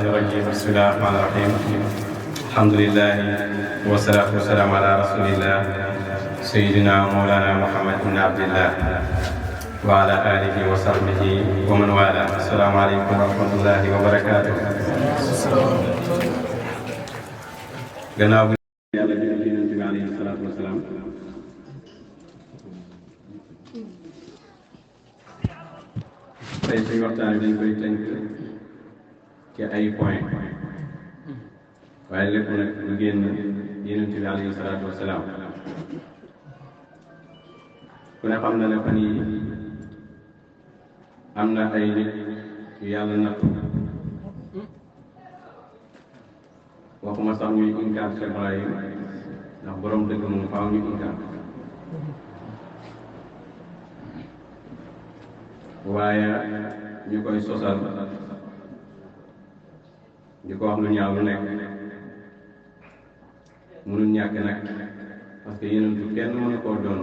الرجيم بسم الله الرحمن الرحيم الحمد لله والصلاة والسلام على رسول الله سيدنا ومولانا محمد بن عبد الله وعلى آله وصحبه ومن والاه السلام عليكم ورحمة الله وبركاته gannaaw bi yàlla jël ci yonent bi alayhi salaatu wasalaam tey suñu waxtaan bi dañ koy tënk ci ay point waaye lépp nag lu génn yonent bi alayhi salaatu wasalaam ku ne xam na ne fan yi am na ay nit yu yàlla nattu waxuma sax ñuy inkaar Cheikh Ibrahim ndax borom dëgg moom faaw ñu inkaar waaye ñu koy sosal di ko wax lu ñaaw lu nekk mënul ñàkk nag parce que yenentu kenn mënu koo doon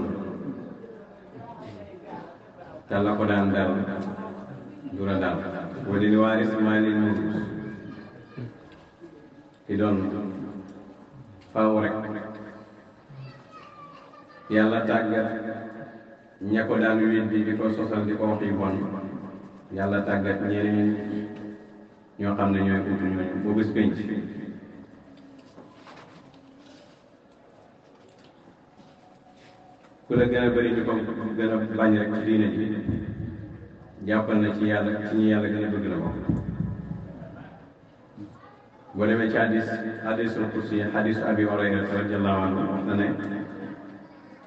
te la ko daan dal du la dal wala li waaris maa leen mënut ki doon faaw rek yàlla tàggat ña ko daan weddi di ko sosal di ko wax yu bon yàlla tàggat ñeneen ñoo xam ne ñooy ut ñooñu bu bés penc ku la gën a bëri ñu ko gën a bañ rek ci diine ji jàppal na ci yàlla ci ñi yàlla gën a bëgg la bokk boo demee ci hadisul kursi hadisu abi Hurayra radiyallahu anhu wax na ne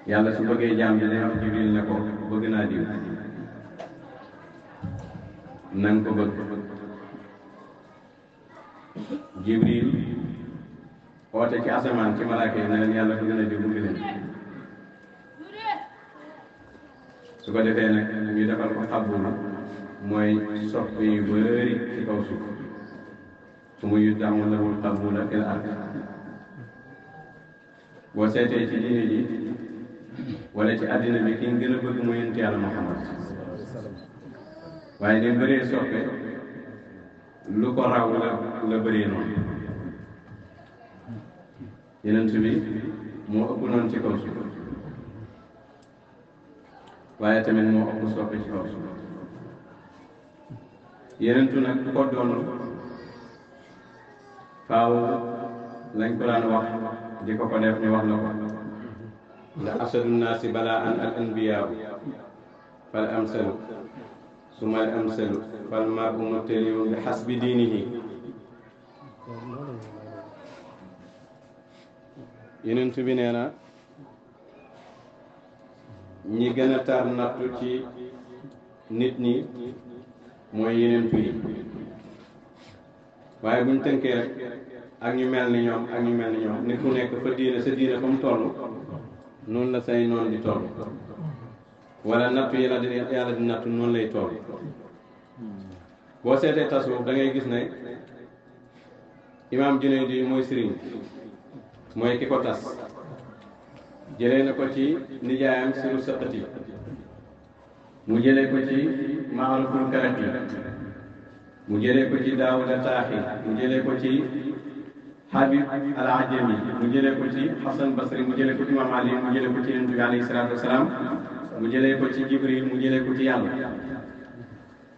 yàlla su bëggee jaam bi day wax Jibril ne ko bëgg naa diw nang ko bëgg Jibril oote ci asamaan ci malaaka yi ne leen yàlla bëgg na diw bëgg leen su ko defee nag ñu defal ko xabul mooy soppi yu bëri ci kaw suuf su mu yuddaamu lahul qabula fil ard boo seetee ci diine ji wala ci àddina bi ki gën a bëgg mu yonent Yàlla Muhammad waaye ni bëree soppe lu ko raw la bëree noonu yonent bi moo ëpp noonu ci kaw suuf waaye tamit moo ëpp soppe ci kaw suuf yonentu nag ku ko doon faaw lañ ko daan wax di ko def ñu wax la ko la asadu naasi balaan al anbiyaa fal amsalu suma al amsalu fal mar'u mubtaliun bi hasbi diinihi yonent bi nee na ñi gën a tar nattu ci nit ñi mooy yonent yi waaye buñ tënkee rek ak ñu mel ni ñoom ak ñu mel ni ñoom nit ku nekk fa diine sa diine fa mu toll noonu la say noonu di toll wala nattu yàlla di nattu noonu lay toll boo seetee tasawuf da ngay gis ne imaam Junayd mooy sëriñ mooy ki ko tas jëlee na ko ci nijaayam siru saqati mu jëlee ko ci maaruful karaki mu jëlee ko ci Daawuda Taaxi mu jëlee ko ci Habib al-Ajami mu jëlee ko ci Hasan Basri mu jëlee ko ci Imam Ali mu jëlee ko ci Yonent bi alayhi salaatu wasalaam mu jëlee ko ci Jibril mu jëlee ko ci yàlla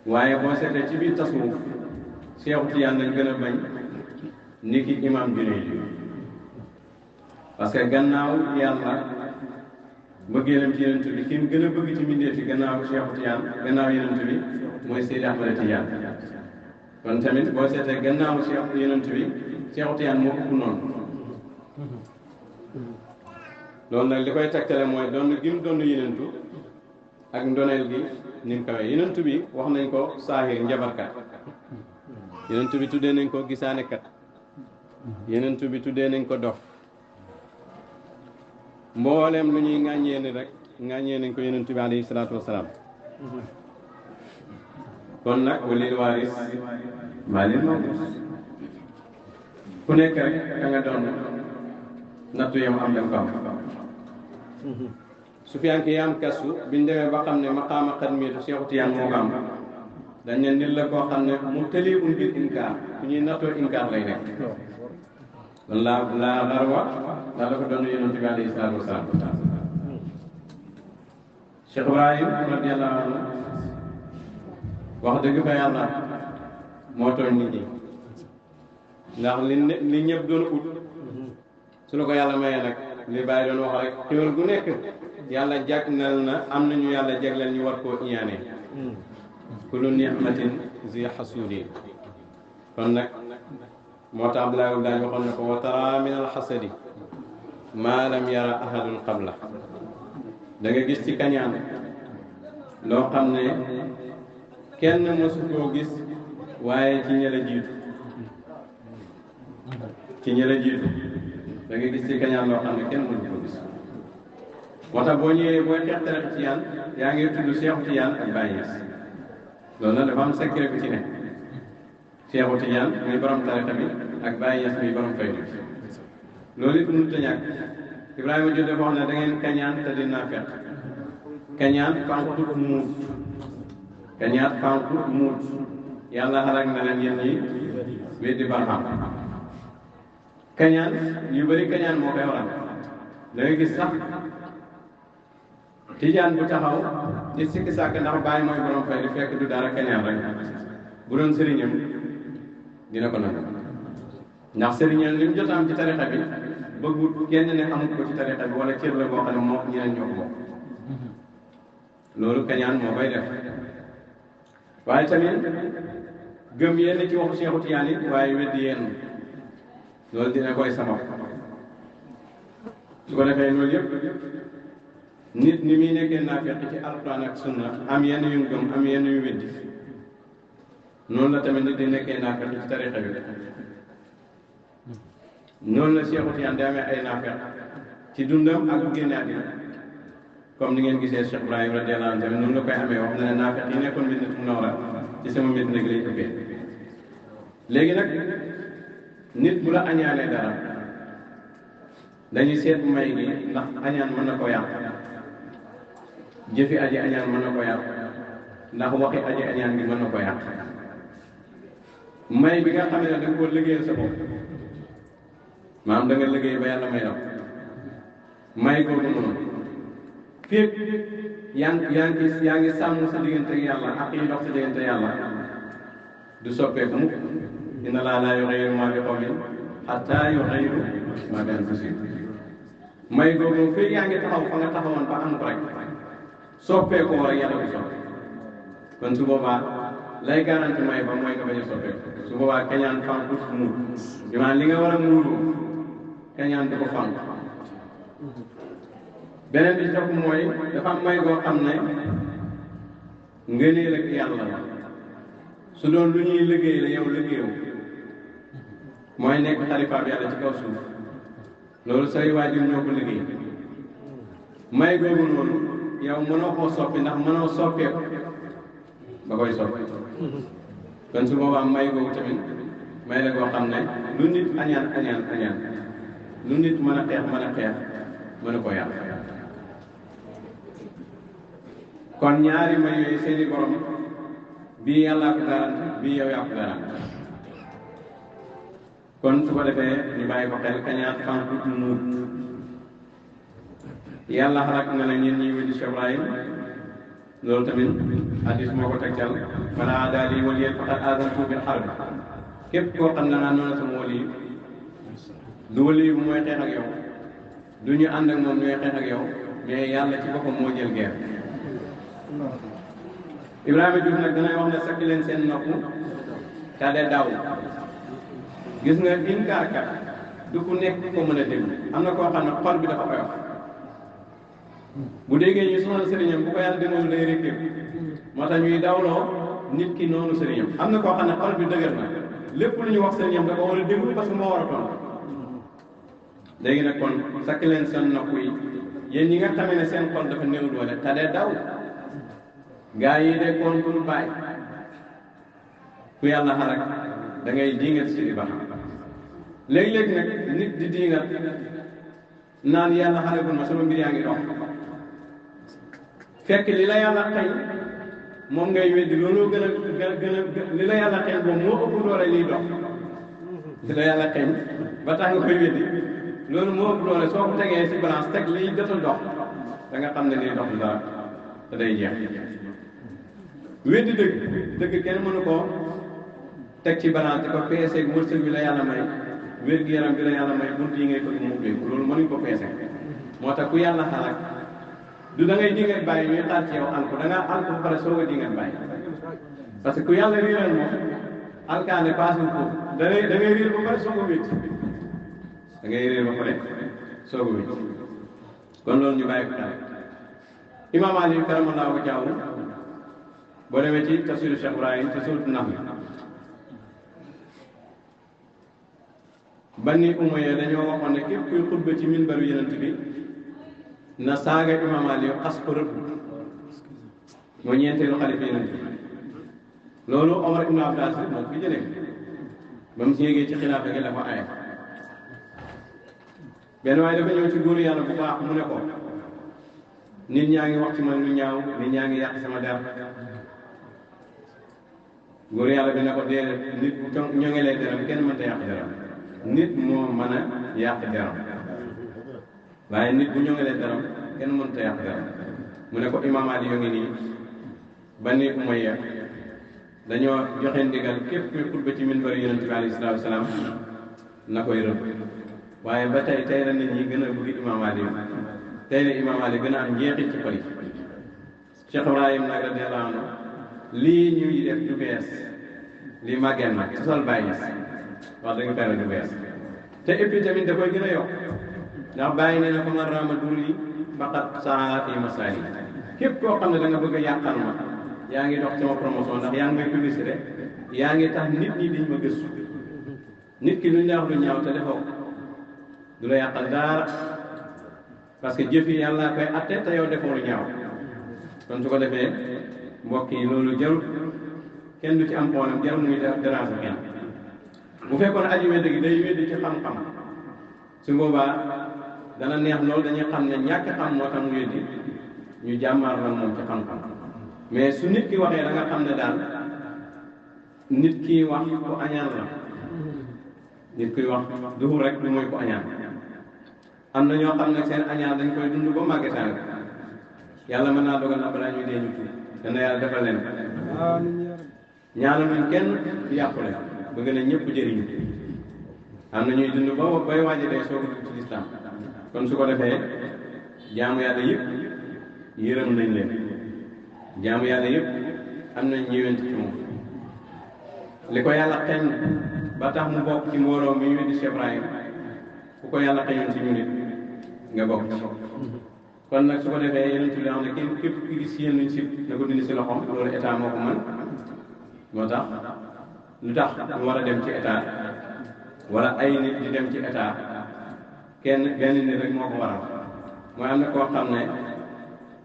waaye boo seetee ci biir tasawuf Seexu Tijaan lañ gën a bañ ni ki imam Junayd parce que gannaaw yàlla bëggeelam ci Yonent bi ki mu gën a bëgg ci mbindeef yi gannaaw Seexu Tijaan gannaaw Yonent bi mooy Seydi Ahmada Tijaan kon tamit boo seetee gannaaw Cheikh Yonent bi Seexu Tijaan moo ëpp noonu loolu nag li koy tegtale mooy doon gi mu doon Yonentu ak ndoneel gi ni mu kawee Yonent bi wax nañ ko saahir njabarkat Yonent bi tuddee nañ ko gisaanekat Yonent bi tuddee nañ ko dof mbooleem lu ñuy ŋàññee ni rek ŋàññee nañ ko Yonent bi alayhi salaatu wasalaam kon nag walil waaris maa leen moom ku nekk rek da nga doon nattu yam am dem ko am Sufyaan ki yaam kasu biñ demee ba xam ne maqaama xadmiyatu Seexu Tijaan moo ko am dañ ne nit la koo xam ne mu tëli bil inkaar fu ñuy nattoo inkaar lay nekk loolu laa xarwa ndax la ko doon yonent bi alayhi salaatu wasalaam Cheikh Ibrahim radiyallahu anhu wax dëgg fa yàlla moo tooñ nit ñi ndax li ñëpp doon ut su la ko yàlla mayee nag li bàyyi doon wax rek xéwal gu nekk yàlla jagleel na am nañu yàlla jagleel ñu war koo iñaane kullu ni'matin zi xasuudi kon nag moo tax Abdoulaye daañu waxoon ne ko wa tara min alxasadi maa lam yara ahadun qabla da nga gis ci kañaan loo xam ne kenn mësu koo gis waaye ci ñëla jiitu da nga gis ci kañaan loo xam ne kenn mësu koo gis moo tax boo ñëwee booy xeex tarixa Tijaan yaa ngi tudd Seexu Tijaan ak Baay Ñas loolu nag dafa am secret bu ci ne Seexu Tijaan muy borom tarixa bi ak Baay Ñas muy borom faydu loolu it mënut a ñàkk Ibrahima Diop dafa wax ne da ngeen kañaan te di naafeq kañaan fanqut muut yàlla xalaat na leen yéen ñi weddi barxam kañaan yu bëri kañaan moo koy waral da ngay gis sax tijaan bu taxaw di sikki sàkk ndax bàyyi mooy borom fay di fekk du dara kañaan rek bu doon sëriñam dina ko nangu ndax sëriñam li mu jot am ci tarixa bi bëggut kenn ne amut ko ci tarixa bi wala cër la boo xam ne moo ñeneen ñoo ko bokk loolu kañaan moo koy def waaye tamit gëm yenn ci waxu Seexu Tijaan yi waaye weddi yenn loolu dina koy sabab su ko defee loolu yëpp nit ni muy nekkee naafeq ci alquran ak sunna am yenn yu gëm am yenn yu weddi noonu la tamit nit di nekkee naafeq ci tarixa bi noonu la Seexu Tijaan di amee ay naafeq ci dundam ak bu génne àddina comme ni ngeen gisee Cheikh Ibrahim radiyallahu anhu tamit noonu la koy amee wax na ne naafeq yi nekkoon Madinatu Munawwara ci sama mbir nag lay ëppee léegi nag nit bu la añaanee dara dañuy seet may gi ndax añaan mën na ko yàq jëfi aji añaan mën na ko yàq ndax waxi aji añaan gi mën na ko yàq may bi nga xam ne da nga ko liggéeyal sa bopp maanaam da nga liggéey ba yàlla may la may googu noonu fépp yaa ngi sàmm sa diggante ak yàlla ak yi dox sa diggante yàlla du soppeeku mukk inna Allaaha laa yughayyiru maa bi qawmin hattaa yughayyiru maa bi anfusihim may googu fépp yaa ngi taxaw fa nga taxawoon ba am ko rek soppeekoo rek yàlla du soppi kon su boobaa lay garanti may ba mooy nga bañ a soppeeku su boobaa kañaan fànqut muur bi maanaam li nga war a muuru kañaan du ko fànq beneen bi topp mooy dafa am may goo xam ne ngëneel ak yàlla la su doon lu ñuy liggéey la yow liggéeyu mooy nekk xalifa bi yàlla ci kaw suuf loolu say waajur ñoo ko liggéey may googu noonu yow mënoo koo soppi ndax mënoo soppeeku ba koy soppi kon su boobaa may googu tamit may la goo xam ne lu nit añaan lu nit mën a xeex mën a ko yàq kon ñaari may yooyu seeni borom bii yàllaa ko garanti bii yow yaa ko garanti kon su ko defee ñu bàyyi ko xel kañaan fànqut muut yàlla xalaat nga ne ñeen ñi weddi Cheikh Ibrahim loolu tamit hadis moo ko tegtal man aadaa lii waliyyan faqad aadantuhu bil harb képp koo xam ne noonu sama wali du wali bu mooy xeex ak yow du ñu ànd ak moom ñooy xeex ak yow mais yàlla ci boppam moo jël guerre Ibrahima Diouf nag danay wax ne sakk leen seen nopp te de daw gis nga inkaarkat du ku nekk ko mën a déglu am na koo xam ne xol bi dafa oyof bu déggee ñu sonal sëriñam bu ko yàlla demoon day rékkee moo tax ñuy dawloo nit ki noonu sëriñam am na koo xam ne xol bi dëgër na lépp lu ñu wax sëriñam da ko war a déglu parce que moo war a tontu léegi nag kon sakk leen seen nopp yi yéen ñi nga xamee ne seen xol dafa néew doole te de daw gaa yi de koon pour bàyyi ku yàlla xarak da ngay diingat si di baax léeg-léeg nag nit di diingat naan yàlla xarakul ma sama mbir yaa ngi dox fekk li la yàlla xëy moom ngay weddi looloo gën a li la yàlla xeeñ boobu moo ëpp doole liy dox li la yàlla xeeñ ba tax nga koy weddi loolu moo ëpp doole soo ko tegee ci balance teg liy jot a dox da nga xam ne liy dox dara te day jeex weddi dëgg kenn mënu koo teg ci balance di ko peese ak wërsëg bi la yàlla may wér-gu-yaram bi la yàlla may bunt yi ngay fëgg mu ubbeeku loolu mënuñ ko peese moo tax ku yàlla xalaat du da ngay dingat bàyyi ñuy xaar ci yow alko da ngaa alko ba pare soog a dingat bàyyi parce que ku yàlla réeral moom alkaane paasul ko da ngay réer ba pare soog a wécc da ngay réer ba pare soog a wécc kon loolu ñu bàyyi ko xel Imam Ali karamallahu wajhahu boo demee ci tafsiru Cheikh Ibrahim ci suuratu Nahl Bani Umayya dañoo waxoon ne képp kuy xutba ci minbaru Yonent bi na saaga Imam Ali xas ko rëbb moo ñeenteelu xalifa Yonent bi loolu Omar ibn Abdul Aziz moom fi jëlee ba mu si yéegee ci xilaafa gi la ko aye benn waaye dafa ñëw ci góor yàlla bu baax mu ne ko nit ñaa ngi wax ci man lu ñaaw nit ñaa ngi yàq sama der góor yàlla bi ne ko déedéet nit bu ñoŋelee deram kenn mënta yàq deram nit moo mën a yàq deram waaye nit bu ñoŋelee deram kenn mënta yàq deram mu ne ko Imam Ali yoo ngi nii Bani Umayya dañoo joxe ndigal képp kuy xutba ci minbar Yonent bi alayhi salaatu wasalaam na koy rëbb waaye ba tey la nit ñi gën a bëgg Imam Ali tey la Imam Ali gën a am njeexit ci xol yi Cheikh Ibrahim nag radiyallahu anhu lii ñuy def du bees lii màggeen nag sosal bàyyi wax dëgg teel du bees te et puis tamit da koy gën a yokk ndax bàyyi nee na ko man raama duri faqat saa fi masaali képp koo xam ne da nga bëgg a yàqal ma yaa ngi dox sama promotion ndax yaa ngi may publicité yaa ngi tax nit ñi diñ ma gëstu nit ki luñ la wax lu ñaaw te defoo du la yàqal dara parce que jëf yi yàlla koy atte te yow defoo lu ñaaw kon su ko defee mbokk yi loolu jarul kenn du ci am problème jarul muy déranger kenn bu fekkoon aji weddi gi day weddi ci xam-xam su boobaa dana neex loolu dañuy xam ne ñàkk xam moo tax mu weddi ñu jàmmaar la moom ci xam-xam mais su nit ki waxee da nga xam ne daal nit ki wax ku añaan la nit kuy wax duhul rek du mooy ku añaan am na ñoo xam ne seen añaan dañ koy dund ba màggetaan yàlla mën naa dogal na balaa ñuy dee ñu tuuti dana yàlla defal leen ñaanal ñu kenn di yàqule bëgg na ñëpp jëriñu am na ñuy dund ba bay waaji dee soo ko dugg ci lislaam kon su ko defee jaamu yàlla yëpp yërëm nañ leen jaamu yàlla yëpp am nañ ñëwent ci moom li ko yàlla xeñ ba tax mu bokk ci mbooloo mi ñu di Cheikh Ibrahim ku ko yàlla xeñoon ci ñu nit nga bokk ci kon nag su ko defee yeneen ci li xam ne képp ki gis yéen luñ si na ko dindi si loxoom loolu état moo ko mën moo tax lu tax mu war a dem ci état wala ay nit di dem ci état benn nit rek moo ko waral mooy am na koo xam ne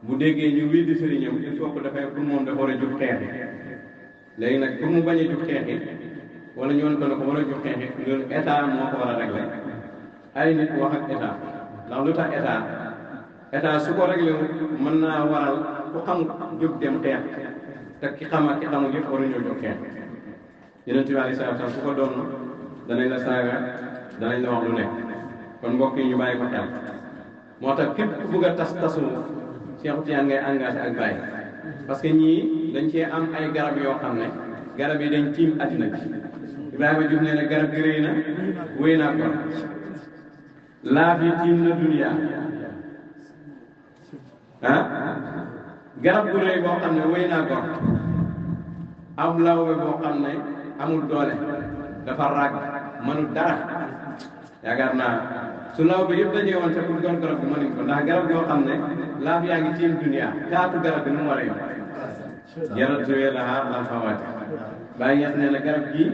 bu déggee ñu wéddi sëriñam il faut que dafay pour moom dafa war a jug xeexi léegi nag pour mu bañ a jug xeexi wala ñu wan ko ne ko war a jug xeexi loolu état moo ko war a réglé ay nit wax ak état ndax lu tax état su ko réglé mën naa waral ku xam jóg dem xeex te ki xam ak ki xamul yëpp waruñoo jóg xeex Yonent bi alayhi salaatu wa salaam su ko doon danañ la saaga danañ la wax lu nekk kon mbokk yi ñu bàyyi ko xel moo tax képp ku bëgg a tasu Cheikh Tidiane ngay engagé ak Baye parce que ñii dañ cee am ay garab yoo xam ne garab yi dañ tiim addina bi Ibrahima Diouf nee na garab gi rëy na wéy naa ko laaf yi tiim na duniya garab gu rëy boo xam ne wéy naa ko am lawbe boo xam ne amul doole dafa ràgg mënul dara yaakaar naa su law bi yëpp dajee woon te pour doon garab bi mënuñ ko ndax garab yoo xam ne laaf yaa ngi tiim dunia taatu garab bi nu mu war a yom jarat suwee laxaa lan fawaati bàyyi ñes nee na garab gi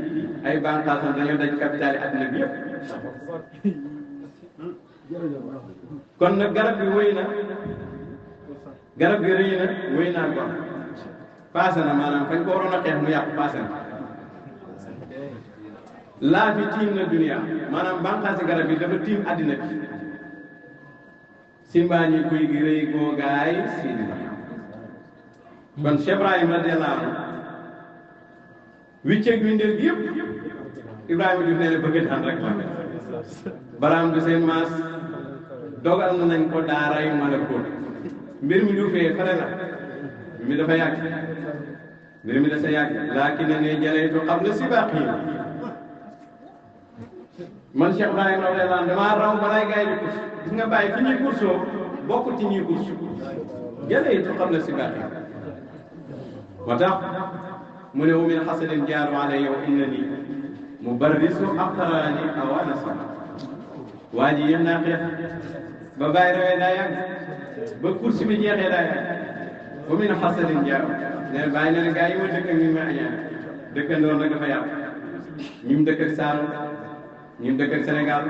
ay bànqaasam dañoo daj capital yi adduna bi yëpp kon nag garab bi wéy na garab gi rëy na wéy naa ko paase na maanaam fañ ko waroon a xeex mu yàqu paase na laa fi tiim na dunia maanaam bànqaasi garab yi dafa tiim àddina bi simbaa ñi kuy gi rëy googaay siidi ba kon Cheikh Ibrahim radiyallahu anhu wicceeg windeel gi yëpp Ibrahima Diouf nee na bëgg daan rek la baraam du seen maas dogal nañ ko daaray malakut mbir mi du fee fare la mbir mi dafa yàgg mbir mi dafa yàgg laakin ne jalaytu qabla sibaqi man Cheikh Ibrahima radiyallahu anhu damaa raw balay gaay di course gis nga bàyyi fi ñuy coursoo bokk ci ñuy course jalaytu qabla sibaqi moo tax mu ne wa min xasadin jaaru alayya wa innani mubarrisu aqraani awaana sama waa ji yéen naa xeex ba bàyyi rawee daa yàgg ba course bi jeexee daa yàgg wa min xasadin jaaru ne bàyyi na ne gars yi ma dëkk ak ñu ma añaan dëkkandoon nag dafa yàgg ñi mu dëkk ak Saalum ñi mu dëkk ak Sénégal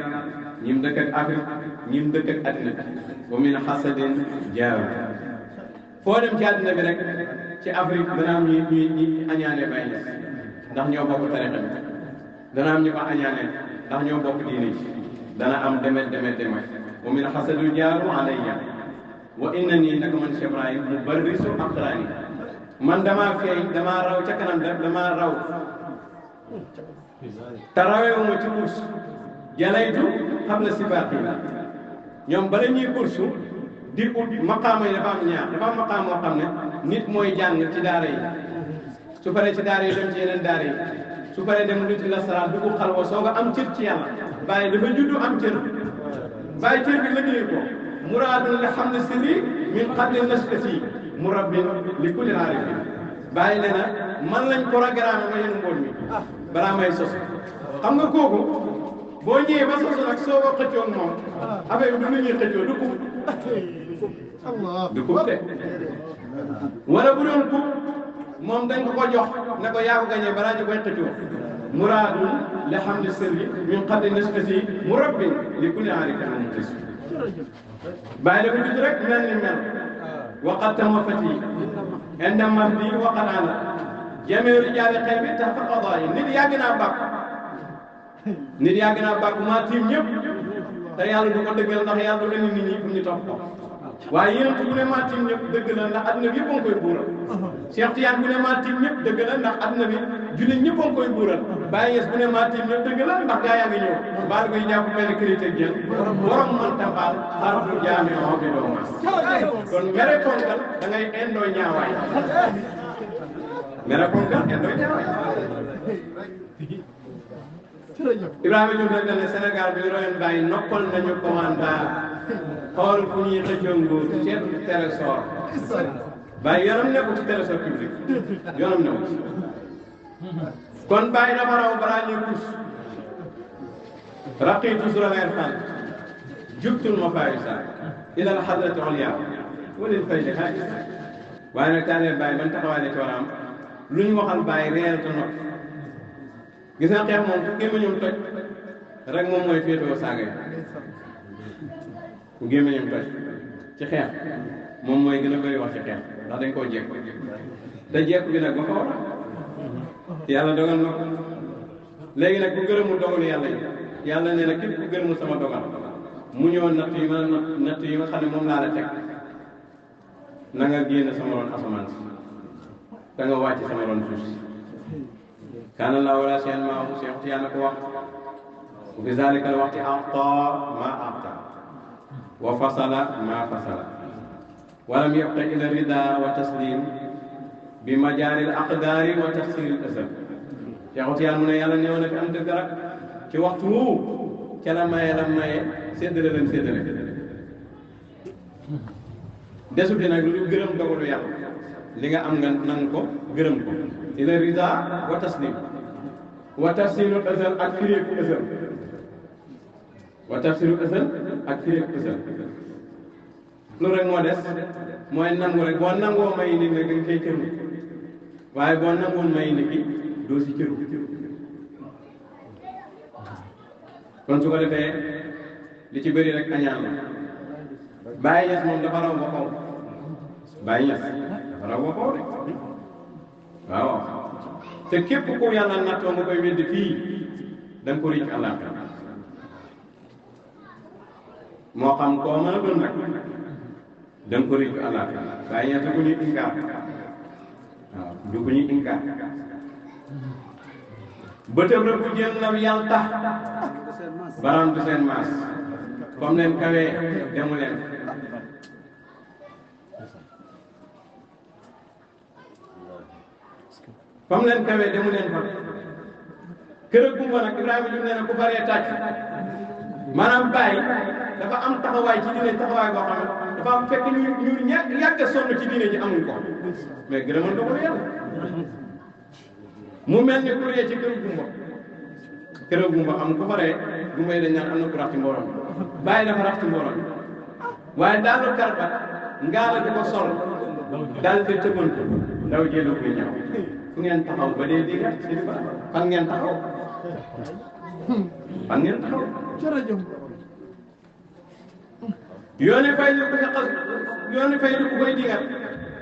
ñi mu dëkk ak Afrique ñi mu dëkk ak àddina wa min xasadin jaaru foo dem ci àddina bi rek ci Afrique dana am ñi añaane Baay Ñas ndax ñoo bokk tarixa bi dana am ñu ko añaane ndax ñoo bokk diine ji dana am demet wa min xasadu jaaru alayya wa innani naka man Cheikh Ibrahim mubarrisu aqraani man damaa feeñ damaa raw ca kanam damaa raw te rawewuma ci course jalaytu qabla sibaaqi ñoom bala ñuy course di ut maqaama yi dafa am ñaar dafa am maqaam moo xam ne nit mooy jàng ci daara yi su paree ci daara yi dem ci yeneen daara yi su paree dem lu ci lasaraan du ko xalwa soo ko am cër ci yàlla bàyyi dafa juddu am cër bàyyi cër bi liggéey ko muraadun li xam ne sirri min qabli nashati murabbin li kulli aarifin bàyyi ne na man lañ programme ma yéen mbool mi balaa may sos xam nga kooku boo ñëwee ba sosu nag soo ko xëccoon moom affaire bi du lu ñuy xëccoo du ko du ko de wala bu doon ko moom dañ ko jox ne ko yaa ko gañee balaa ñu koy xëccoo muraadun li xam ne sirri min qabli nashati murabbin li kulli aarifin muxlis bàyyi dafa judd rek mel ni mel waqat tamafati inda mahdi waqat ana jamee rijaali xel bi tax fa qadaa yi nit yàgg naa bàkk nit yàgg naa bàkk maa tiim ñëpp te yàlla du ko dëggal ndax yàlla du leen nit ñi pour ñu topp ko waaye yéen bu ne maa tiim ñëpp dëgg la ndax adduna bi yëpp a ngi koy buural Cheikh Tidiane bu ne maa tiim ñëpp dëgg la ndax adduna bi jullit ñëpp a ngi koy buural Baye Niass bu ne maa tiim ñëpp dëgg la ndax gaa yaa ngi ñëw baal koy jàpp benn critique jën borom man tabaal xaratu jaame oo bi doo mas kon mere konkal da ngay indoo ñaawaay mere konkal indoo ñaawaay Ibrahima Diouf nag ne Sénégal bi royoon Baye noppal nañu commandant xool fu ñuy xëccoo nguur seet trésor Baye yoonam nekku ci trésor public yoonam nekku ci kon Baye dafa raw balaa ñuy kus raqitu sur al-irfan jubtul mafarisa ila al-hadrati al-ulya walil faydi haisa waaye nag taalee Baye ban taxawaay la ci war a am lu ñu waxal Baye réel te noppi gis nga xeex moom fu gémmiñam toj rek moom mooy féetoo saaga yi fu gémmiñam toj ci xeex moom mooy gën a bëri wax ci xeex ndax dañ koo jekk te jekk bi nag ba xaw yàlla dogal na ko léegi nag ku gërëmul dogalu yàlla yi yàlla nee na képp ku gërëmul sama dogal mu ñëw natt yi ma natt yi nga xam ne moom laa la teg na nga génn sama ron asamaan si da nga wàcc sama ron suuf si kaana laa wala seen maamu si waxtu yàlla ko wax wa fi zalika al waxti ata ma ata wa fasala ma fasala walam yabqa ila rida wa taslim bi majaari al aqdaari wa tafsir al asal waxtu yàlla mu ne yàlla néew na fi am dëgg rek ci waxtu woowu ca la maye séddale leen séddale desu fi nag lu gërëm dogalu yàlla li nga am nga nangu ko gërëm ko ila rida wa taslim wa tafsiru asal ak fireeku asal wa tafsiru asal ak fireeku asal loolu rek moo des mooy nangu rek boo nangoo may nit nag da nga koy cëru waaye boo nangoon may nit ki doo si cëru kon su ko defee li ci bëri rek añaan la Baye Niass moom dafa raw ba xaw Baye Niass dafa raw ba xaw de waaw te képp ku yàlla nattoo nga koy weddi fii da nga ko rëcc àllaaxira moo xam koo mën a doon nag da nga ko rëcc àllaaxira Baye Niass ko ñuy inkaar waaw du ko ñuy inkaar bëtëb rek bu jël na yàlla tax baram du seen maas comme leen kawee demu leen comme leen kawee demu leen fa kër ak gumba nag Ibrahima Diouf nee na ku baree tàcc maanaam bàyyi dafa am taxawaay ci diine taxawaay boo xam ne dafa am fekk ñu yàgg a sonn ci diine ji amuñ ko mais gërëmal dogalu yàlla mu mel ni ku ree ci kër gumba am ku faree gumba yi dañ naan am na ku rax ci mbooloo bàyyi dafa rax ci mbooloo waaye daalu karbat ngaala di ko sol daal di tëbantu ndaw jéelu koy ñëw fu ngeen taxaw ba dee dégg si ba fan ngeen taxaw fan ngeen taxaw jërëjëf yooni fay lu ko xas yooni fay lu ko koy dingat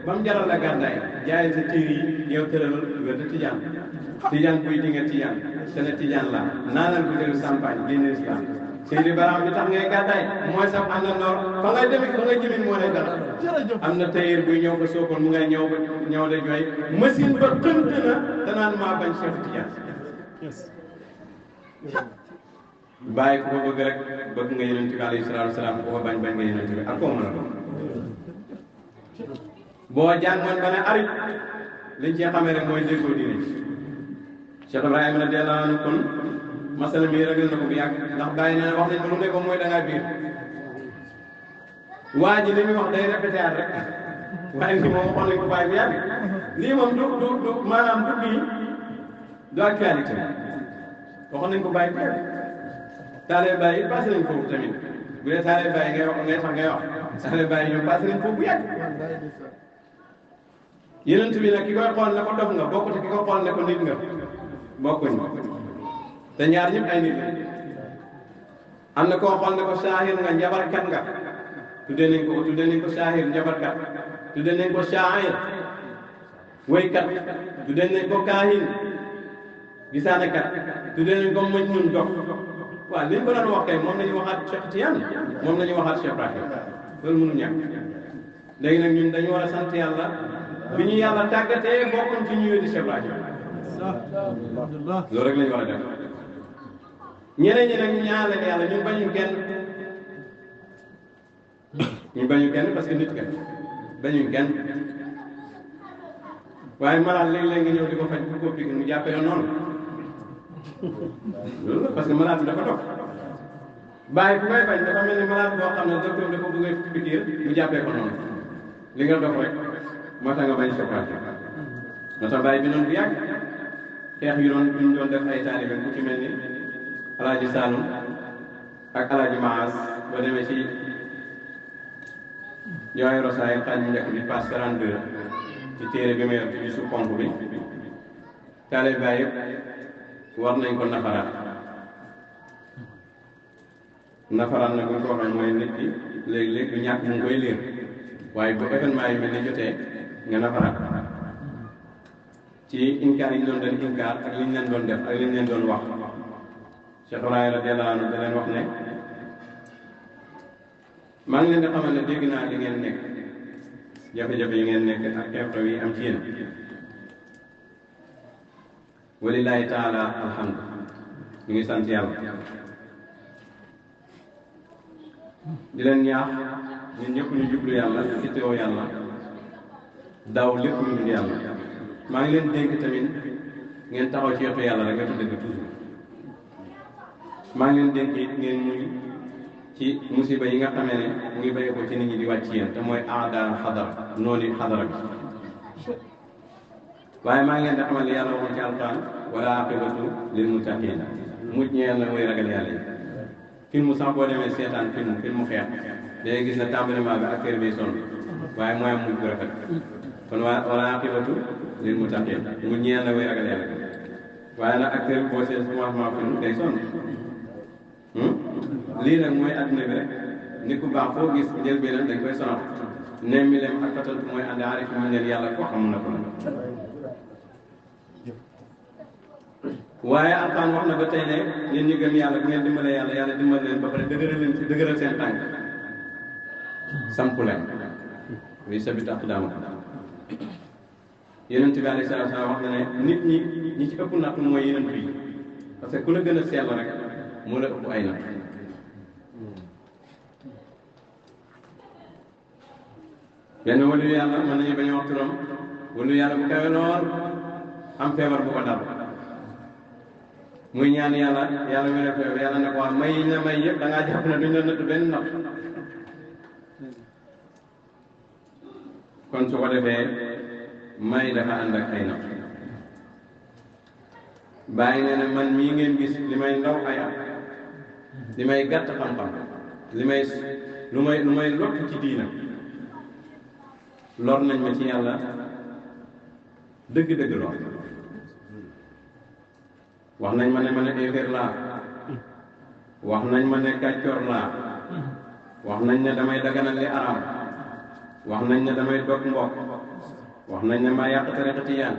ba mu jaral la gàddaay jaay sa téere yi yow tëralal wér de tijaan buy dingat tijaan sene tijaan la naanal bu delu campagne génne islam Seydi Baraam bi tax ngay gàddaay mooy sax am na noor fa ngay demee fa ngay jëmin moo lay dal am na tailleur buy ñëw ko sookoon mu ngay ñëw de jooy machine ba tënt na danaan maa bañ Cheikh Tidiane bàyyi ko bëgg rek bëgg nga yonent bi alayhi salaatu wasalaam ko bañ nga yonent bi ak koo mën a doon boo jàngoon ba ne arit liñ ci xamee rek mooy déggoo diine Cheikh Ibrahima radiyallahu anhu kon masala mi ragal na ko bu yàgg ndax bàyyi na wax nañ ko lu ne ko mooy da ngaa biir waa ji li muy wax day répété at rek waaye ni moom waxoon nañ ko bàyyi bu yàgg lii moom du maanaam du bii du actualité waxoon nañ ko bàyyi bu yàgg taalee bàyyi passé nañ foofu tamit bu dee taalee bàyyi ngay tax ngay wax taalee bàyyi ñoom passé nañ foofu bu yàgg yenent bi nag ki koy xool ne ko dof nga bokkute ki ko xool ne ko nit nga bokkuñ te ñaar ñëpp ay nit la am na koo xool ne ko saahir nga njabarkat nga tuddee nañ ko saahir njabarkat tuddee nañ ko shaa'ir waykat tuddee nañ ko kaahin gisaanekat tuddee nañ ko majnun dof waaw li ñu ko doon wax kay moom la ñu waxaat Cheikh Tidiane moom la ñu waxaat Cheikh Ibrahim loolu mënu ñàkk léegi nag ñun dañu war a sant yàlla bi ñu yàlla tàggatee bokkuñ ci ñu weddi Cheikh Ibrahim loolu rek la ñu war a def ñeneen ñi nag ñu ñaanal yàlla ñun bañuñ kenn ñu bañu kenn parce que nit kenn bañuñ kenn waaye malade léeg-léeg nga ñëw di ko faj bu ko piqué mu jàppee noonu loolu la parce que malade bi dafa dof bàyyi bu koy bañ dafa mel ni malade boo xam ne docteur dafa bëgg a piqué mu jàppee ko noonu li nga dof rek moo tax nga bañ soppaate moo tax bàyyi bi noonu bu yàgg xeex yu ñu doon def ay taalibe ku ci mel ni alaaji Saloum ak alaaji Maas boo demee ci ñooy rosaay xaaj mu njëkk bi passe 42 ci téere bi ma yor ci suuf ponk bi taalibe Baay yëpp war nañ ko nafaraat nafaraat nag bu ñu ko waxee mooy nit ki léegi-léegi du ñàkk mu ngi koy liir waaye bu événement yi mel ni jotee nga nafaraat ci inkaar yi ñu doon def inkaar ak li ñu leen doon def ak li ñu leen doon wax Cheikh Ibrahima radiyallahu anhu da leen wax ne maa ngi leen di xamal ne dégg naa li ngeen nekk jafe-jafe yi ngeen nekk ak xew-xew yi am ci yéen walillahi taala alhamdu ñu ngi sant yàlla di leen ñaax ñun ñëpp ñu jublu yàlla ci teewoo yàlla daw lépp lu dul yàlla maa ngi leen dénk tamit ngeen taxaw ci yoxu yàlla rek nga tudd dëgg toujours maa ngi leen dénk it ngeen muñ ci musiba yi nga xamee ne mu ngi bàyyi ko ci nit ñi di wàcc yéen te mooy aada xadara noonu xadara bi waaye maa ngi leen di xamal ne yàlla waxul ci alquran wala aqibatu lil muttaqin mujj ñeel na mooy ragal yàlla yi film sax boo demee seetaan film xeex day gis ne tàmbalement bi acteur bi sonn waaye mooy am mujj bu rafet kon wala aqibatu lil muttaqin mujj ñeel na mooy ragal yàlla waaye nag acteur bi boo seet commencement film day sonn lii nag mooy adduna bi rek nit ku baax foo gis njël bi nag dañ koy sonal nem mi lem ak fatantu mooy ànd aarif mu leen yàlla ko xam na ko nag waaye alxuraan wax na ba tey ne yéen ñi gëm yàlla bu ngeen dimbalee yàlla yàlla dimbal leen ba pare dëgëral seen tànk sampu leen luy sabit aqdaamakum yonent bi alayhi salaatu salaam wax na ne nit ñi ci ëpp natt mooy yonent yi parce que ku la gën a sell rek moo la ëpp ay natt benn wàllu yàlla mën nañu bañ a wax turam wàllu yàlla bu kawe lool am feebar bu ko dal muy ñaan yàlla wér ak feebar yàlla ne ko may yi la may yëpp da ngaa jàpp ne duñ la nëtt benn natt kon su ko defee may dafa ànd ak ay natt bàyyi nga ne man mii ngeen gis li may ndaw ay at li may gàtt xam-xam li may lu may lott ci diina lor nañ ma ci yàlla dëgg-dëgg lor wax nañ ma ne ma ne éeféer laa wax nañ ma ne kàccoor laa wax nañ ne damay daganal li araam wax nañ ne damay dog mbokk wax nañ ne maa yàq tariqa tijaan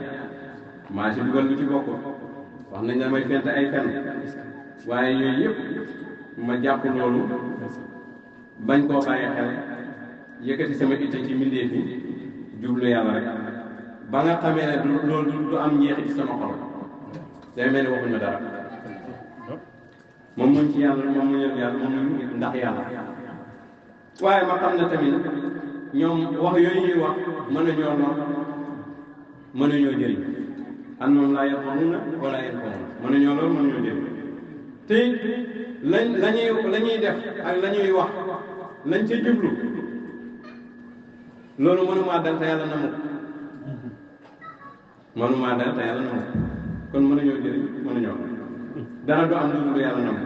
maa si dugal lu ci bokkul wax nañ ne damay fent ay fen waaye yooyu yëpp ma jàpp loolu bañ koo bàyyi xel yëkkati sama itte ci mbindeef yi jublu yàlla rek ba nga xamee ne loolu du am njeexit ci sama xol day mel ni waxuñu dara moom muñ ci yàlla moom muñal yàlla moom muñ ndax yàlla waaye ma xam ne tamit ñoom wax yooyu ñuy wax mënuñoo lor mënuñoo jëriñ an moom laa yadurruuna wala yanfa'uuna mënuñoo lor mënuñoo jëriñ te la ñuy def ak la ñuy wax lañ ca jublu loolu mënumaa dal te yàlla na mu mënumaa dal te yàlla na mu kon mënuñoo jëriñ mënuñoo dara du am lu yàlla na mu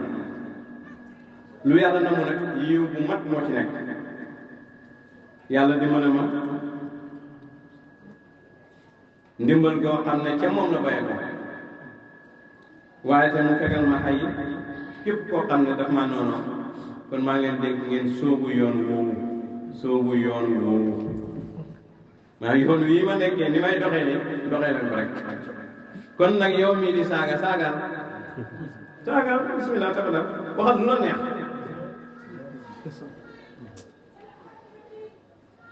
lu yàlla na mu nag yiw bu mat moo ci nekk yàlla dimbale ma ndimbal goo xam ne ca moom la bayee ko waaye te mu fegal ma ay képp koo xam ne daf maa noonu kon maa ngi leen dégg ngeen soobu yoon woowu maa yoon wii ma nekkee ni may doxee ni doxee leen ko rek kon nag yow mii di saagal bismillah tabala waxal lu la neex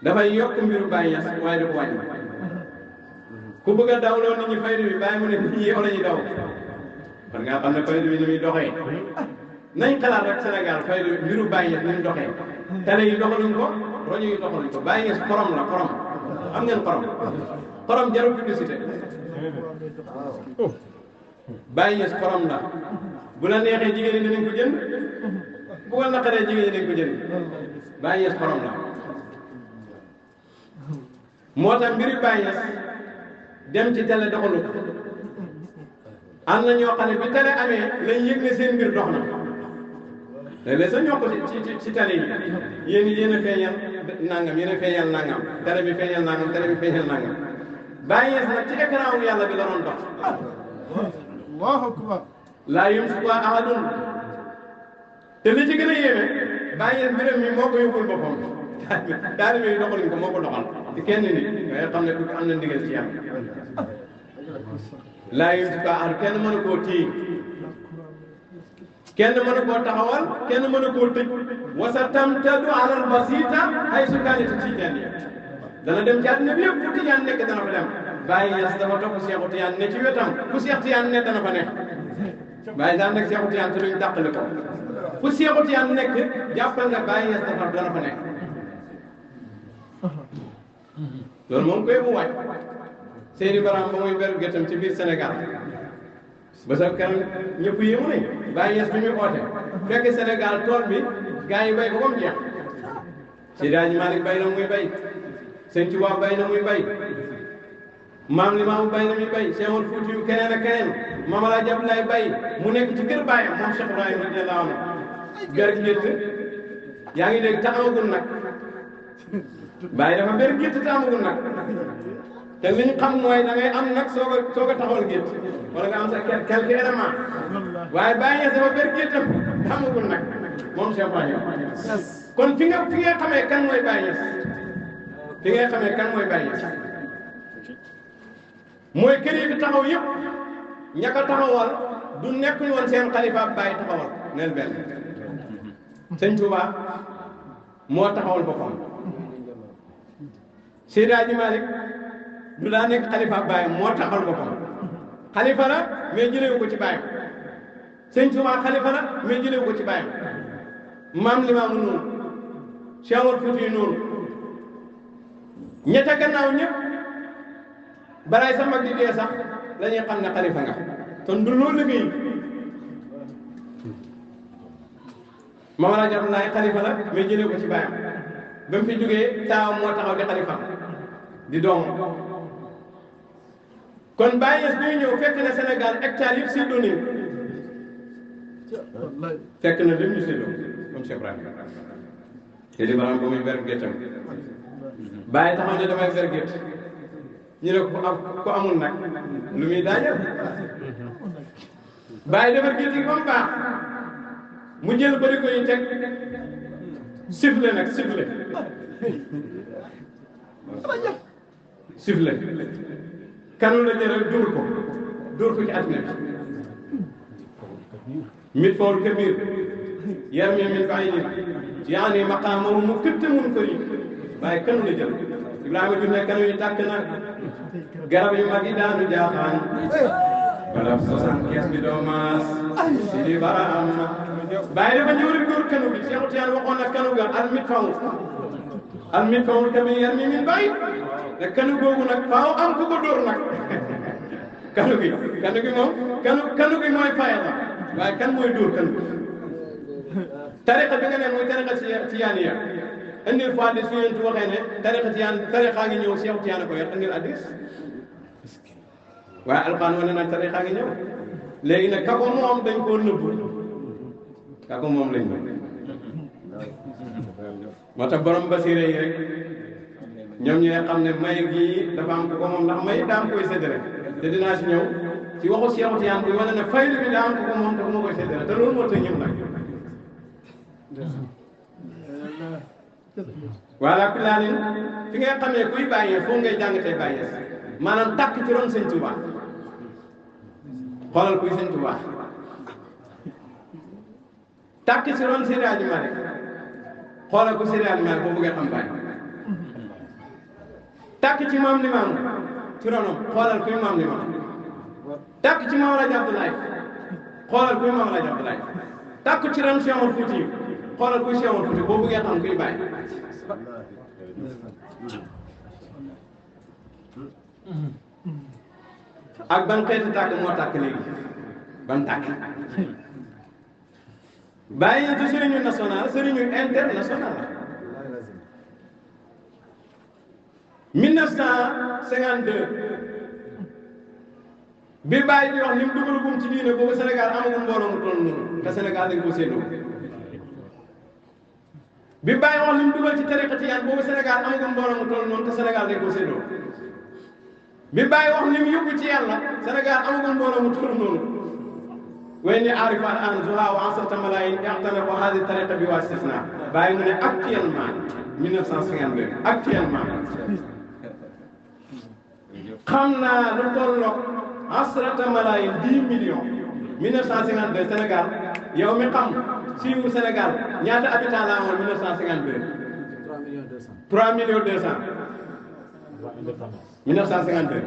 dafay yokk mbiru Baay Ñas waaye du ko wàññi ku bëgg a dawloo nit ñi faydu bi bàyyi mu ne nit ñi yow la ñuy daw man ngaa xam ne faydu bi ni muy doxee nañ xalaat rek Sénégal faydu mbiru Baay Ñas ni mu doxee télé yi doxaluñ ko rajo yi doxaluñ ko Baay Ñas xorom la xorom am ngeen xorom jarul publicité Baay Ñas xorom la bu la neexee jigéen ñi dinañ ko jënd bu ko naqaree jigéen ñi dinañ ko jënd Baay Ñas xorom la moo tax mbiri Baay Ñas dem ci télé doxalu ko am na ñoo xam ne bi télé amee lañ yëg ne seen mbir dox na léeg-léeg sax ñoo ko ci télé yi yéen a feeñal nangam yéen a feeñal nangam télé bi feeñal nangam télé bi feeñal nangam Baay Ñas nag ci écran wu yàlla bi la doon dox Allahu akbar laa yumsiku ahadun te li ci gën a yéeme Baay Ñas mbiram mi moo ko yóbbul boppam taalibe yi doxaluñ ko moo ko doxal ci kenn nit nga xam ne am na ndigal ci yàlla laa yumsiku ahad kenn mënu koo téye kenn mënu koo taxawal kenn mënu koo tëj wasa tamtadu alal basita ay sukaaniti tijaan yi dana dem ci àddina bi yëpp fu tijaan nekk dana fa dem Baay Ñas dafa topp Seexu Tijaan ne ci wetam fu Seex Tijaan ne dana fa nekk Baay daan nekk Seexu Tijaan te duñ dàqale ko fu Seexu Tijaan nekk jàppal nga Baay Ñas dana fa nekk loolu moom koy bu wàcc Seydi Baram ba muy beru gëtam ci biir Sénégal ba sa kanam ñëpp yéemu nañ Baay Ñas bi muy oote fekk Sénégal tool bi gaa yi bay ko comme jeex Seydi Hadji Malick bay na muy bay Sëñ Tuubaa bay na muy bay Maam Limaamu bay na muy bay Cheikh Omar Fuutiyu keneen ak keneen Maam Alaaji Abdoulaye bay mu nekk ci kër baayam moom Cheikh Ibrahima radiyallaahu anhu ber gétt yaa ngi dégg taxawagul nag Baay dafa ber gétt taxawagul nag te li ñu xam mooy da ngay am nag soog a taxawal gétt wala nga am sa quelques éléments waaye Baay Ñas dafa ber géttam taxawagul nag moom Cheikh Ibrahima kon fi nga xamee kan mooy Baay Ñas fi ngay xamee kan mooy Baay Ñas mooy kër yi fi taxaw yëpp ña ko taxawal du nekkuñu woon seen xalifa Baay taxawal neel benn Sëñ Tuubaa moo taxawal boppam Seydi Hadji Malick du daa nekk xalifa bàyyam moo taxal boppam xalifa la mais jëlewu ko ci bàyyam sëñ Tuubaa xalifa la mais jëlewu ko ci bàyyam maam Limaamu noonu Cheikh Omar Fouti noonu ñetta gannaaw ñëpp balaay sa mag di dee sax la ñuy xam ne xalifa nga kon du loolu liggéey Maam Alaaji Abdoulaye xalifa la mais jëlee ko ci bàyyam ba mu fi jógee taawam moo taxaw di xalifa di doomam kon Baye Niass ñuy ñëw fekk na Sénégal hectare yëpp séddoo nañu fekk na lépp ñu séddoo comme Cheikh Ibrahima te di baram ba muy ber géttam Baye taxaw ne damay ber gétt ñu ne ko amul nag lu muy daajal Baye defar gétt gi ba mu baax mu jël bari ko yi teg sifflé nag sifflé sifflé kanu la jëral dóor ko ci àddina bi mit foor kabir yar mi min bàyyi yaani maqaamahu mu këtte mun ko yi waaye kanu la jël Ibrahima jur ne kanu yi tàkk na garab yu mag yi daanu jaaxaan barab 75 bi doomaas si di bara am na Baye dafa ñëw rek dóor kanu bi Cheikh Tidiane waxoon na kanu ga al mit fawul kabir yar mi min bàyyi te kanu googu nag faaw am ku ko dóor nag kanu gi moom kanu gi mooy fayal la waaye kan mooy dóor kanu tariqa bi nga ne mooy tariqa tijaaniya indil fois de suñu waxee ne tariqa ngi ñëw Cheikh Tidiane ko yor indil addis waaye alxaan wane na tariqa ngi ñëw léegi nag kako moom dañ koo nëbbu kako moom lañ moom moo tax borom basire yi rek ñoom ñi nga xam ne may gi dafa am ko moom ndax may daa am koy séddale te dinaa si ñëw ci waxu Cheikh Tidiane bi wane ne faylu bi daa am ko moom te moo koy séddale te loolu moo tax ñëpp nag voilà ku laa leen fi ngay xamee kuy bàyyee foo ngay jàngatee bàyyee maanaam tàkk ci ron sëñ Touba xoolal kuy sëñ Touba tàkk ci ron Seydi Hadji Malick xoolal ku Seydi Hadji Malick boo bëggee xam bàyyi tàkk ci maam Limaamu ci ronom xoolal kuy maam Limaamu tàkk ci maam Alaaji Abdoulaye xoolal kuy maam Alaaji Abdoulaye tàkk ci ron Cheikh Omar Fouti xoolal kuy Cheikh Omar Fouti boo bëggee xam kuy bàyyi ak ban xeetu tàkk moo tàkk léegi ban tàkk bàyyi du sëriñu national sëriñu international la 1952 bi bàyyi di wax ni mu dugalagum ci diine boobu Sénégal amagum mbooloo mu toll noonu te Sénégal dañ ko séenoo bi bàyyi wax ni mu dugal ci tariqa tijaan boobu Sénégal amagum mbooloo mu toll noonu te Sénégal dañ ko séenoo bi bàyyi wax ni mu yóbbu ci yàlla Sénégal amagum mbooloo mu toll noonu way ni aarif al an zuha wa ansarta malayin yaxtana ko hadi tariqa bi waa istisna bàyyi mu ne actuellement 1952 actuellement xam naa lu tolloog asrata malayin 10 millions 1952 Sénégal yow mi xam siiwu Sénégal ñaata habitants la amoon 1952 3 millions 200 1952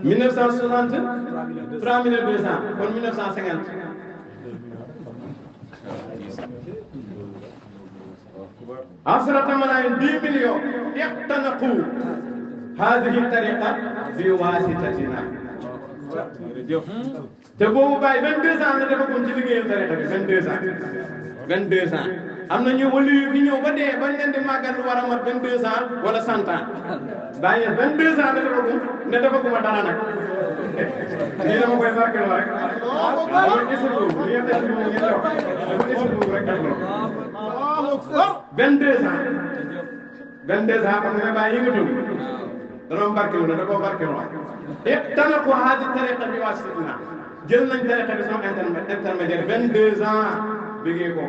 1960 3 millions 200 kon 1950 asrata malayin 10 millions iqtanaqu هذه الطريقة بواسطتنا te boobu bàyyi 22 ans la dafa kon ci liggéeyal tariqa bi 22 ans 22 ans am na ñu wali yu fi ñëw ba dee bañ leen di màggal lu war a mat 22 ans wala 100 ans bàyyi 22 ans la dafa ko ne dafa ko ma dara nag nii dama koy barkeloo rek dama isbu li ngeen def moom ngeen def dama isbu rek def loolu 22 ans 22 ans xam nga bàyyi yëngatu danoon barkeelu na da koo barkeeloo iqtanaqu haadi tariqa bi waasitatina jël nañ tariqa bi sama intermédiaire 22 ans bégee ko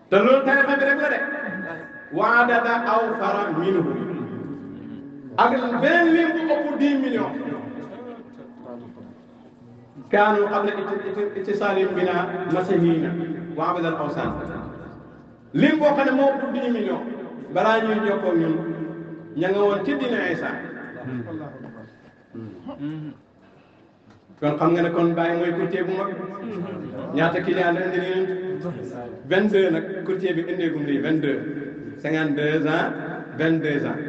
te loolu tariqa bi rek la de waadada aw fara minhu ak beneen lim bu ëpp 10 millions kaanu qabla ittisaalihim binaa masahina wa abadal awsaan lim boo xam ne moo ëpp 10 millions balaa ñuy jokkoo ñun ña nga woon ci dina Isa kon xam nga ne kon Baye mooy courtier bu mag ñaata client la indi leen 22 nag courtier bi indeegum lii 22 52 ans 22 ans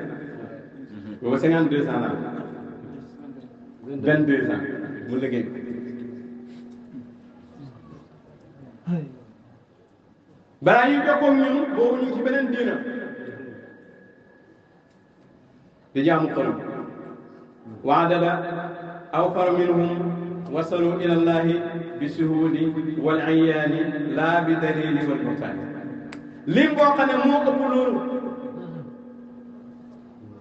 booba 52 ans la 22 ans mu liggéey balaa ñuy jokkoo ñun boobu ñu ngi ci beneen diina di jaamu xarum waadada awfar minhum wasalu ila llahi bi suhudi wal iyaani laa bi dalili wal buhtaani lim boo xam ne moo ëpp loolu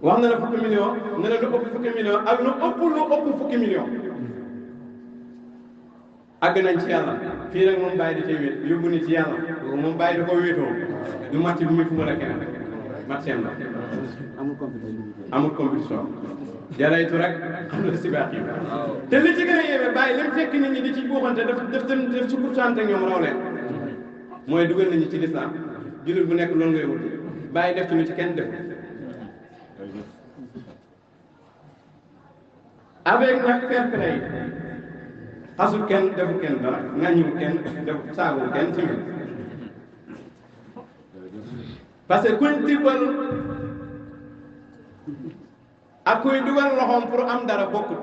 wax na la fukki million ne la lu ëpp fukki million ak lu ëpp fukki million àgg nañ ci yàlla fii rek moom bàyyi di cay wéet yóbbu ni ci yàlla moom bàyyi da ko wéetoo du màcc bi muy fu mu la keneen mat seen la amul compétition jaraytu rek xam na si baax yi te li ci gën a yéeme bàyyi li mu fekk nit ñi di ci buuxante def sukkurtante ñoom raw leen mooy dugal nit ñi ci lislaam jullit bu nekk loolu ngay wut bàyyi def ci lu ci kenn def avec nag fair play xasul kenn defu kenn dara ŋàññiwu kenn def saagul kenn ci mbir parce que kuñ tibbal ak kuy dugal loxoom pour am dara bokkut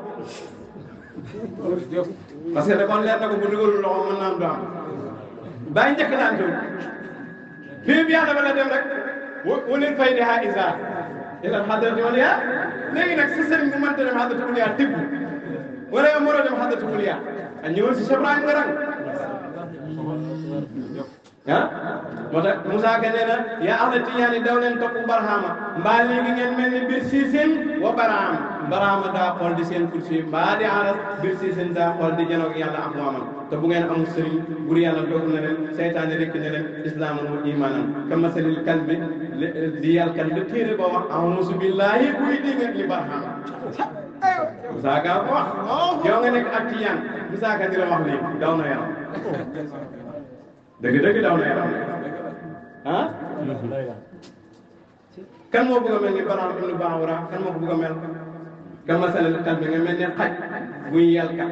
parce que da kon leer na ko bu dugalul loxoom mën naa am du am bàyyi njëkk naan tuut fii bi yàlla ba la dem rek walil fay di ha isa ilal xadrati waliya léegi nag si sëriñ bu mënta dem xadrati waliya tibb wala yow mënoo dem xadrati waliya a ñëwal si Cheikh Ibrahim nga rang ah moo tax Moussa Ka nee na yaa ahla tijaani daw leen topp barahama mbaa léegi ngeen mel ni bir siisin wa barahama barahama daa xool di seen kursi mbaa di aras bir siisin daa xool di janoog yàlla ak moomam te bu ngeen amul sëriñ bur yàlla doog na leen seytaane rekk ne leen islaaman wa imaanan ka masalil kalbi di yàlkat la téere ba wax a'uuzu billaahi kuy dégg li barahama Moussa Ka ko wax yow nga nekk ak tijaan Moussa Ka di la wax lii daw na yaram dëgg daw na yaram ah kan moo bëgg a mel ni Baraam ibnu Baawra kan moo ko bëgg a mel ka masalil kalbi nga mel ni xaj buy yàlkat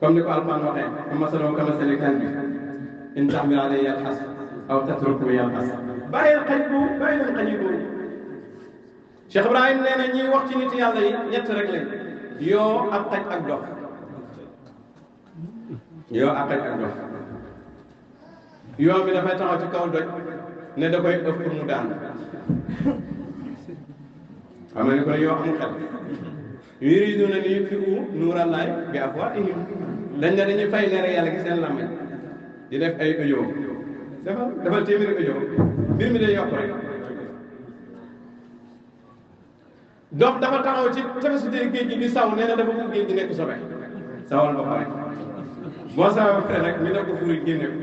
comme ni ko Alxuraan waxee ka masalil kalbi in tahmil alayhi yalhas aw tatrukuhu yalhas bàyyil xaj bu bàyyi leen xaj yu góor Cheikh Ibrahim nee na ñiy wax ci nit yàlla yi ñett rek lañ yoo ak xaj ak dof yoo ak xaj ak dof yoo bi dafay taxaw ci kaw doj ne da koy ëpp pour mu daan xam nga ni ko yoo amul xel yuriduuna li yutfi'u nuurallaahi bi afwaahihim dañ ne dañuy fay leer yàlla gi seen làmmiñ di def ay audio defal téeméeri audio mbir mi day yokk rek dox dafa taxaw ci tefesu géej gi di saw nee na dafa bëgg géej gi nekk sobe sawal ba pare boo sawee ba pare rek ñu ne ko fuuri génne ko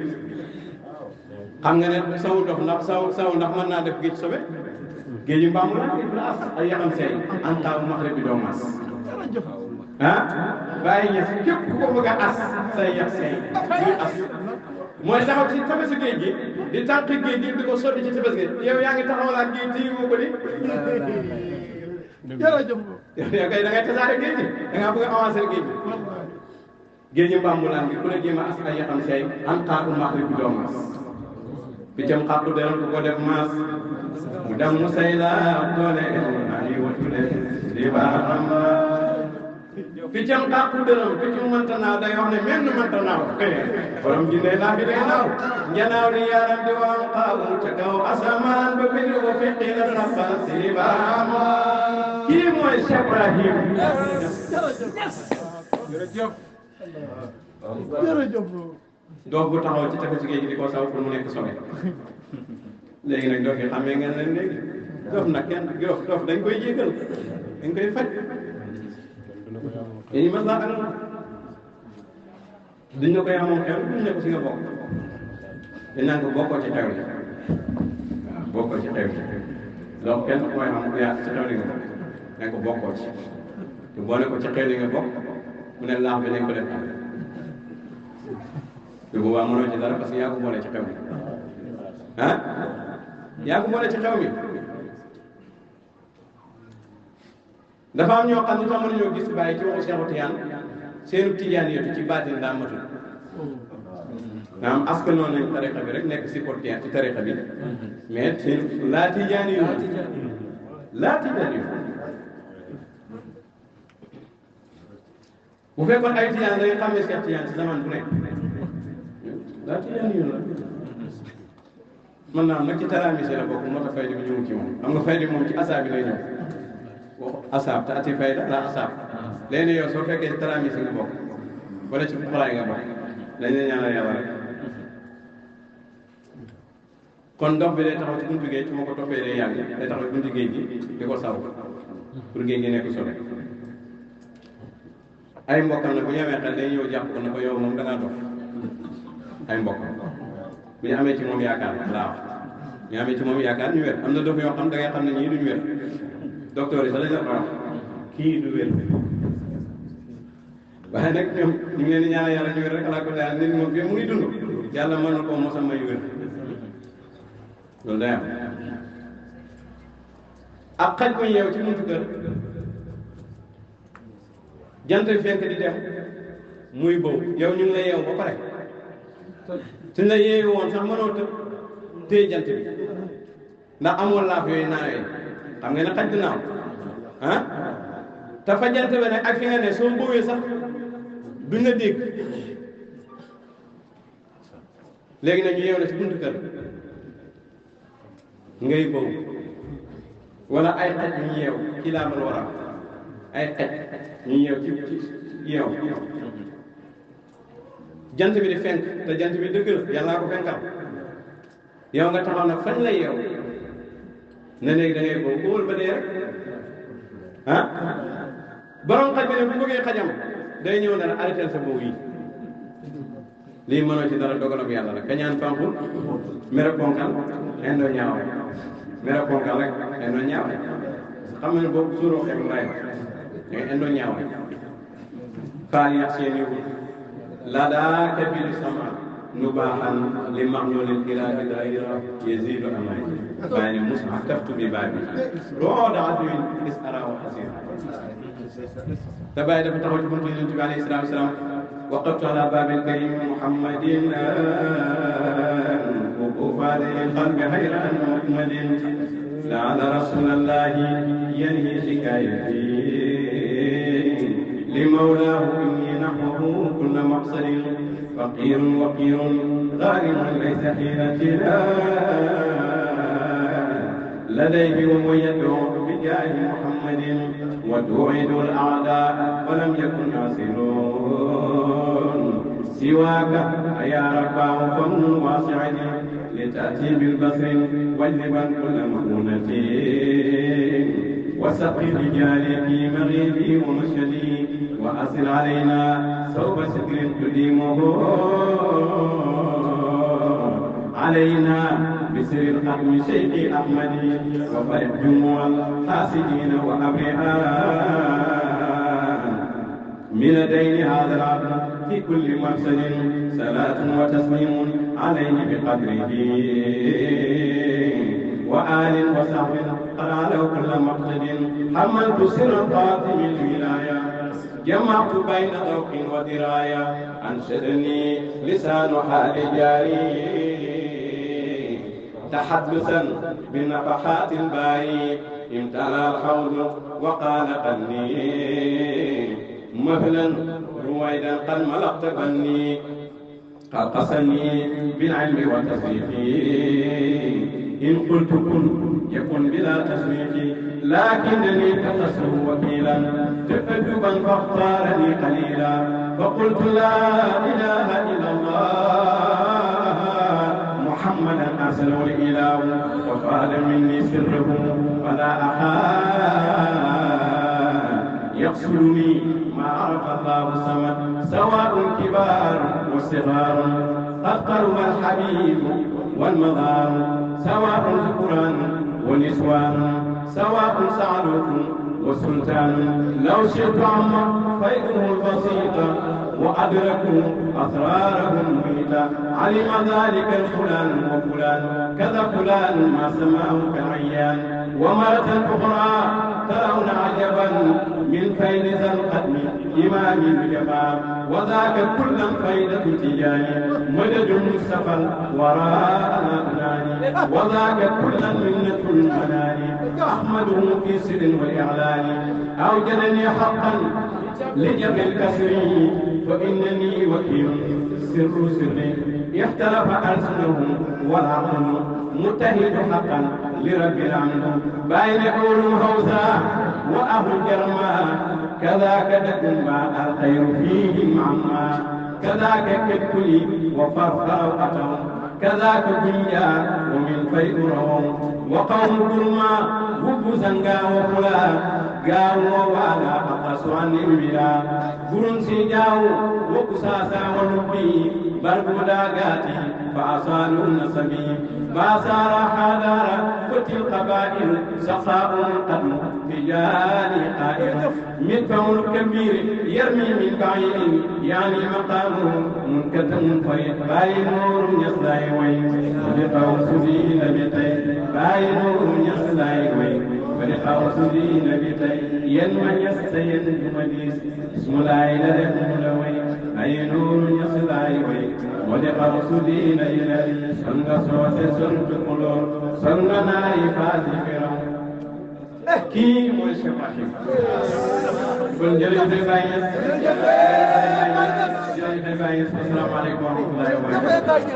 xam nga ne sawu dox ndax saw ndax mën naa def géej sobe géej yu mbaamu la place ay yaxam seey en temps bu maxrib bi doo mas ah bàyyi ñes képp ku ko bëgg a as say yax seey muy as mooy taxaw ci tefesu géej gi di tànq géej gi di ko sotti ci tefes gi yow yaa ngi taxawalaat géej téye moo ko di jërëjëf yaa kay da ngay tasaare géej gi da ngaa bëgg a avancer géej gi géej gi mbambulaan gi ku ne jéem a as ay yaxam seey en temps bu maxrib bi doo mas piccam xàttu deral ku ko def maas mu dem mu say la doole ani watule li baaxam piccam xàttu deral piccam mënta naaw day wax ne menn mënta naaw borom jinne laa fi day naaw njanaaw li yaram di wax xaawu ca kaw asamaan ba bind ko feqi la saxal si baaxam kii mooy Cheikh Ibrahim jërëjëf doof bu taxaw ci tefesu géej gi di ko saw pour mu nekk sobe léegi nag doof yi xamee ngeen leen léegi doof nag kenn doof dañ koy jégal dañ koy faj dañuy mas laa anam duñ ne ko yaa moom xew duñ ne ko si nga bokk dañ naan ko bokkoo ci xew li waaw bokkoo ci xew li donc kenn mooy xam yaa ci xew li nga bokk dañ ko bokkoo ci te boo ne ko ci xew li nga bokk mu ne laax bi nañ ko def te boobaa mënoo ci dara parce que yaa ko boole ci xew bi ah yaa ko boole ci xew mi dafa am ñoo xam ne sax mënuñoo gis bàyyi ci waxu Cheikh Tijaan seenu tijaan yëpp ci baatin daa matul naam askan noonu nañ tariqa bi rek nekk supporter ci tariqa bi mais seen laa tijaan yu laa tijaan yu bu fekkoon ay tijaan da nga xam ne Cheikh Tijaan ci zaman bu nekk laa tijaan yu la mën naa am nag ci talaamisé la bokk moo tax fayda bi ñëw ci moom xam nga fayda moom ci asaa bi lay ñëw waxu asaab te ati fayda la asaab léegi yow soo fekkee ci talaamisé nga bokk wala ci xulaay nga bokk dañ la ñaanal yàlla rek kon ndox bi day taxaw ci buntu géej su ma ko toppee day yàgg day taxaw ci buntu géej gi di ko saw pour géej gi nekk sole ay mbokkam nag bu ñu amee xel day ñëw jàpp ko na ko yow moom da ngaa dox ay mbokkam bu ñu amee ci moom yaakaar laa wax ñu amee ci moom yaakaar ñu wér am na dof yoo xam da ngay xam ne ñii duñu wér docteur yi sax dañu wax kii du wér waaye nag ñoom ñu ngi leen di ñaanal yàlla ñu wér rek alaa ko daal nit moom mu ngi dund yàlla mën na koo mos a may wér loolu day am ak xaj ko yeew ci buntu kër jant bi fenk di dem muy boobu yow ñu ngi la yeew ba pare suñ la yeewu woon sax mënoo tëb téye jant bi ndax amoon laaf yooyu naawee xam nga ne xaj du naaw ah te fa jant bi nag ak fi nga ne soo boowee sax duñ la dégg léegi nag ñu yeew la ci buntu kër ngay boobu wala ay xaj ñu yeew ci laamal wara ay xaj ñu yeew ci yeew jant bi di fenk te jant bi dëgg la yàllaa ko fenkal yow nga taxaw nag fañ la yeew ne léegi da ngay boobu bowul ba dee rek ah borom xaj bi ne bu bëggee xajam day ñëw ne la arrêté sa boobu yi lii mënoo ci dara dogalam yàlla la kañaan fanqul mere ponkal indoo ñaaw mere ponkal rek indoo ñaaw xam nga ne boobu suuroo xebu lay da ngay indoo ñaaw faal yax seen yóbbu la daa kabir sama nubaaxan li maxlulil iraadi daira yazidu amay bàyyi ne musa taftu bi baabi roo daatuin is arawa xasir te bàyyi dafa taxaw ci buntu yonent bi alayhi salaatu wasalaam waqaftu ala baabil karim muhammadin wuqufa lil qalbi hayran muhammadin laala rasulallahi yanhi shikayati li mawlaahu inni nahwahu kulla maqsadin فقير وقير غارم ليس حيلتنا لديه وهو يدعو بجاه محمد وتوعد الاعداء ولم يكن يصلون سواك يا رباه فم واسع لتاتي بالبصر واجلبا كل مؤونه وسقي رجالي في مغيبي ومشهدي وأصل علينا صوب سكر تديمه علينا بسر الختم شيخ أحمد وفرح جموع الحاسدين وأبرئاء من دين هذا العبد في كل مفسد صلاة وتسليم عليه بقدره وآل وصحب قد علوا كل مقصد حملت سر خاتم الولاية جمعت بين ذوق ودراية أنشدني لسان حال جاري تحدثا بنفحات الباري امتلأ الحوض وقال قني مهلا رويدا قد ملقت بني قد قصني بالعلم والتصديق إن قلت كن يكن بلا تصديق لكنني تقصه وكيلا تأدبا فاختارني قليلا فقلت لا إله إلا الله محمدا أرسله الإله وقال مني سره فلا أحد يقصدني ما عرف الله الصمد سواء كبار وصغار قد قرب الحبيب والمضار سواء ذكران ونسوان سواء سعلوك وسلطان لو شئت عم فيده البسيط أدركوا أسرارهم ميتا علم ذلك الفلان وفلان كذا فلان ما سماه كالعيان ومرة أخرى ترون عجبا من فيض ذا القدم إمام الجبار وذاك كلا فيضة تجاني مدد مصطفى وراءنا أناني وذاك كلا منة المناني أحمده في سر والإعلان أوجدني حقا لجمع الكسر فإنني وكيل سر سري اختلف ألسنهم والعقل متهد حقا لرب العالمين بين أول هوزا وأهل الجرما كذاك دكم الخير فيهم عما كذاك كالكل وفرفر أتوا كذاك دنيا ومن فيض رووا وقوم كرما هب زنقا وفلا قاوا وعلى أقصوا عن البلا قرن سجاو وقساسا ونبي بربودا قاتي فأصالوا النسبي ما سار حضارا فتي القبائل سقاء قدم في جاني قائر من فون كبير يرمي من بعيد يعني مقامه منكتم فيض باي نور يصلاي وين ولقوس دين بيتي باي نور يصلاي وين ولقوس دين بيتي ينمى يستين مديس اسم لا إله إلا وين أي نور يصلاي وين ولقوس دين إلى سنة صوت سنة قلور سنة نايفات فرعون kii mooy Cheikh Ibrahim kon jërëjëf Baye Niass jërëjëf Baye Niass asalaamaaleykum wa rahmatullahi wa barakatuh